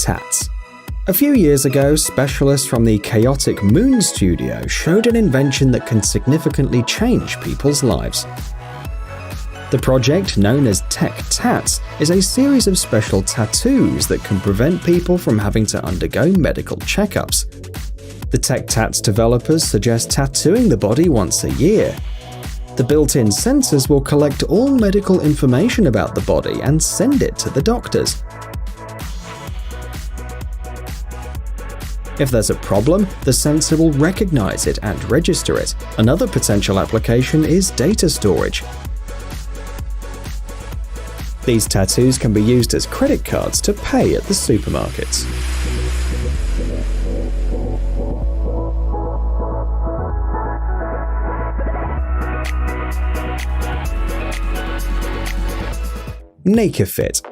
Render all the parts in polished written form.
tats. A few years ago, specialists from the Chaotic Moon Studio showed an invention that can significantly change people's lives. The project, known as Tech Tats, is a series of special tattoos that can prevent people from having to undergo medical checkups. The Tech Tats developers suggest tattooing the body once a year. The built-in sensors will collect all medical information about the body and send it to the doctors. If there's a problem, the sensor will recognize it and register it. Another potential application is data storage. These tattoos can be used as credit cards to pay at the supermarkets. NakedFit.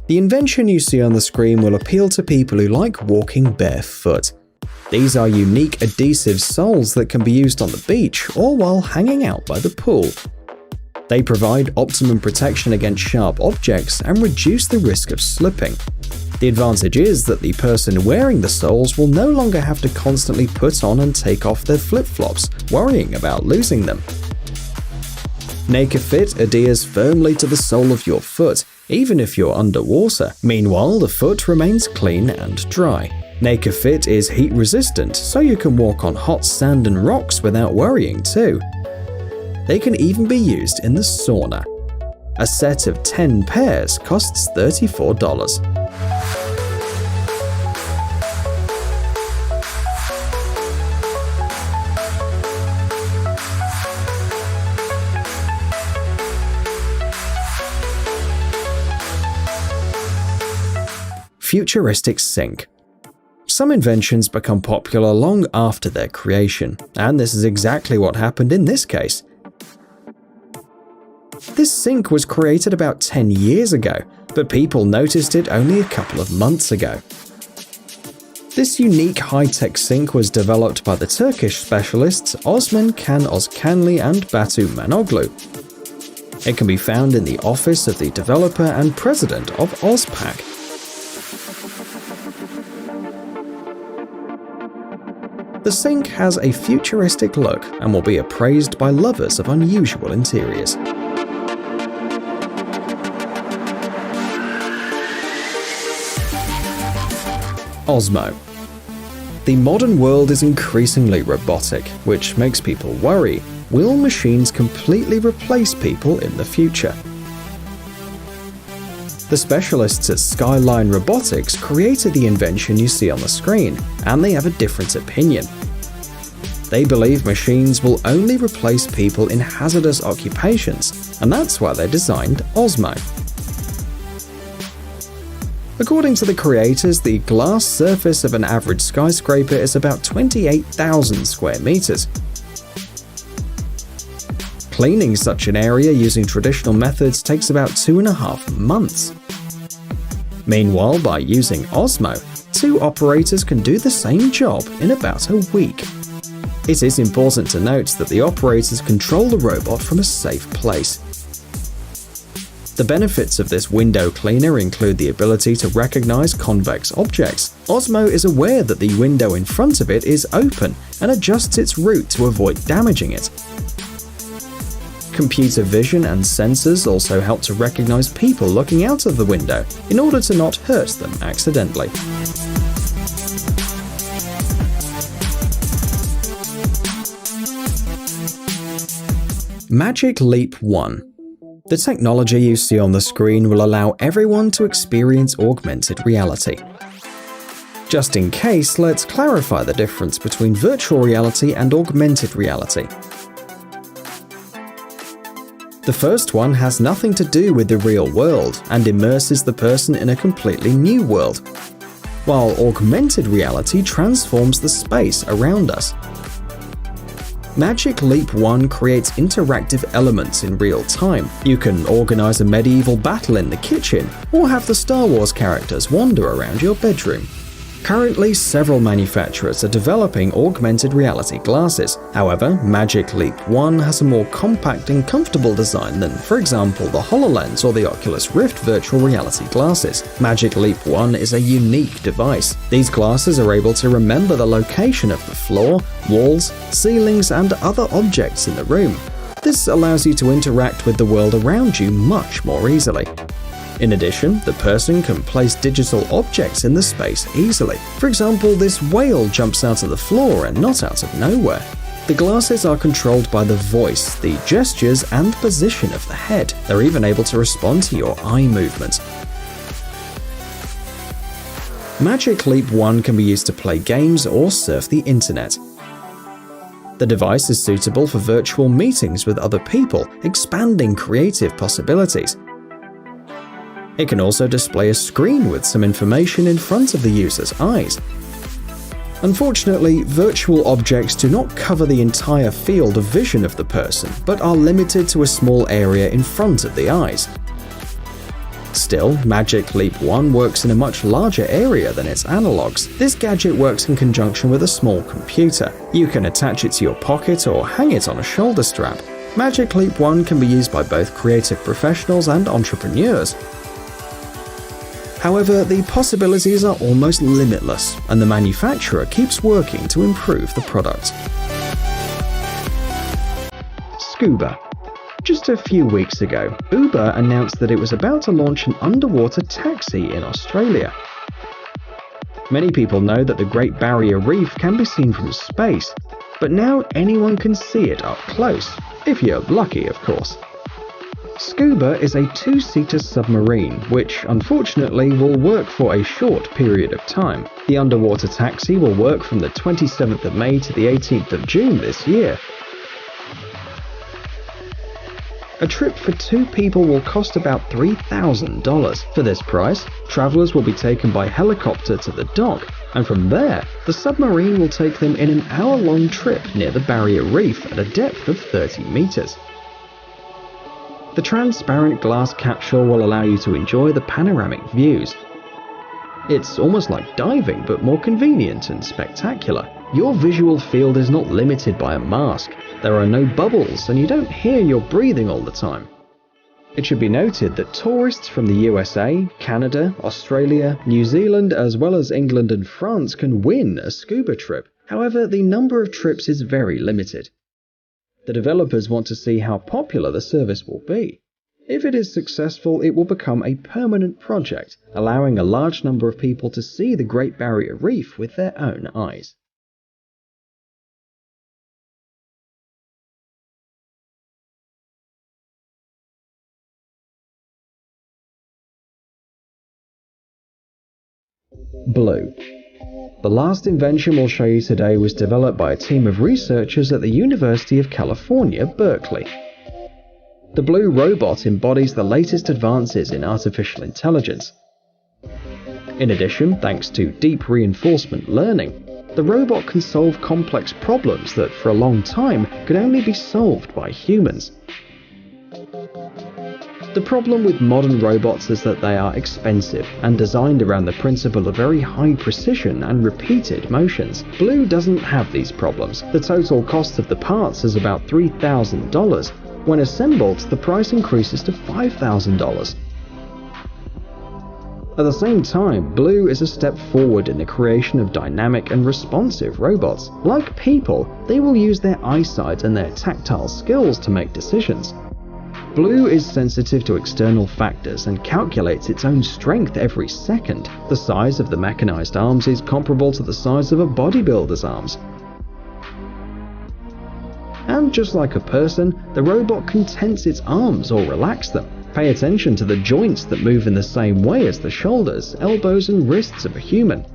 The invention you see on the screen will appeal to people who like walking barefoot. These are unique adhesive soles that can be used on the beach or while hanging out by the pool. They provide optimum protection against sharp objects and reduce the risk of slipping. The advantage is that the person wearing the soles will no longer have to constantly put on and take off their flip-flops, worrying about losing them. NakedFit adheres firmly to the sole of your foot, even if you're underwater. Meanwhile, the foot remains clean and dry. NakedFit is heat resistant, so you can walk on hot sand and rocks without worrying too. They can even be used in the sauna. A set of 10 pairs costs $34. Futuristic sink. Some inventions become popular long after their creation, and this is exactly what happened in this case. This sink was created about 10 years ago, but people noticed it only a couple of months ago. This unique high-tech sink was developed by the Turkish specialists Osman Can Ozkanli and Batu Manoglu. It can be found in the office of the developer and president of Ozpak. The sink has a futuristic look and will be appraised by lovers of unusual interiors. Osmo. The modern world is increasingly robotic, which makes people worry. Will machines completely replace people in the future? The specialists at Skyline Robotics created the invention you see on the screen, and they have a different opinion. They believe machines will only replace people in hazardous occupations, and that's why they designed Osmo. According to the creators, the glass surface of an average skyscraper is about 28,000 square meters. Cleaning such an area using traditional methods takes about 2.5 months. Meanwhile, by using Osmo, 2 operators can do the same job in about a week. It is important to note that the operators control the robot from a safe place. The benefits of this window cleaner include the ability to recognize convex objects. Osmo is aware that the window in front of it is open and adjusts its route to avoid damaging it. Computer vision and sensors also help to recognize people looking out of the window in order to not hurt them accidentally. Magic Leap 1. The technology you see on the screen will allow everyone to experience augmented reality. Just in case, let's clarify the difference between virtual reality and augmented reality. The first one has nothing to do with the real world and immerses the person in a completely new world, while augmented reality transforms the space around us. Magic Leap 1 creates interactive elements in real time. You can organize a medieval battle in the kitchen, or have the Star Wars characters wander around your bedroom. Currently, several manufacturers are developing augmented reality glasses. However, Magic Leap 1 has a more compact and comfortable design than, for example, the HoloLens or the Oculus Rift virtual reality glasses. Magic Leap 1 is a unique device. These glasses are able to remember the location of the floor, walls, ceilings, and other objects in the room. This allows you to interact with the world around you much more easily. In addition, the person can place digital objects in the space easily. For example, this whale jumps out of the floor and not out of nowhere. The glasses are controlled by the voice, the gestures, and the position of the head. They're even able to respond to your eye movements. Magic Leap 1 can be used to play games or surf the internet. The device is suitable for virtual meetings with other people, expanding creative possibilities. It can also display a screen with some information in front of the user's eyes. Unfortunately, virtual objects do not cover the entire field of vision of the person, but are limited to a small area in front of the eyes. Still, Magic Leap 1 works in a much larger area than its analogs. This gadget works in conjunction with a small computer. You can attach it to your pocket or hang it on a shoulder strap. Magic Leap 1 can be used by both creative professionals and entrepreneurs. However, the possibilities are almost limitless, and the manufacturer keeps working to improve the product. Scuba. Just a few weeks ago, Uber announced that it was about to launch an underwater taxi in Australia. Many people know that the Great Barrier Reef can be seen from space, but now anyone can see it up close, if you're lucky, of course. Scuba is a two-seater submarine, which unfortunately will work for a short period of time. The underwater taxi will work from the 27th of May to the 18th of June this year. A trip for 2 people will cost about $3,000. For this price, travelers will be taken by helicopter to the dock, and from there, the submarine will take them in an hour-long trip near the Barrier Reef at a depth of 30 meters. The transparent glass capsule will allow you to enjoy the panoramic views. It's almost like diving, but more convenient and spectacular. Your visual field is not limited by a mask. There are no bubbles, and you don't hear you're breathing all the time. It should be noted that tourists from the USA, Canada, Australia, New Zealand, as well as England and France can win a scuba trip. However, the number of trips is very limited. The developers want to see how popular the service will be. If it is successful, it will become a permanent project, allowing a large number of people to see the Great Barrier Reef with their own eyes. Blue. The last invention we'll show you today was developed by a team of researchers at the University of California, Berkeley. The Blue robot embodies the latest advances in artificial intelligence. In addition, thanks to deep reinforcement learning, the robot can solve complex problems that for a long time could only be solved by humans. The problem with modern robots is that they are expensive and designed around the principle of very high precision and repeated motions. Blue doesn't have these problems. The total cost of the parts is about $3,000. When assembled, the price increases to $5,000. At the same time, Blue is a step forward in the creation of dynamic and responsive robots. Like people, they will use their eyesight and their tactile skills to make decisions. Blue is sensitive to external factors and calculates its own strength every second. The size of the mechanized arms is comparable to the size of a bodybuilder's arms. And just like a person, the robot can tense its arms or relax them. Pay attention to the joints that move in the same way as the shoulders, elbows, and wrists of a human.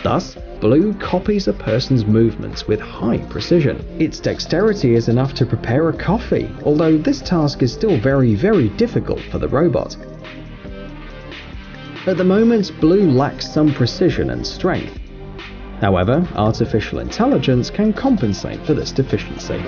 Thus, Blue copies a person's movements with high precision. Its dexterity is enough to prepare a coffee, although this task is still very difficult for the robot. At the moment, Blue lacks some precision and strength. However, artificial intelligence can compensate for this deficiency.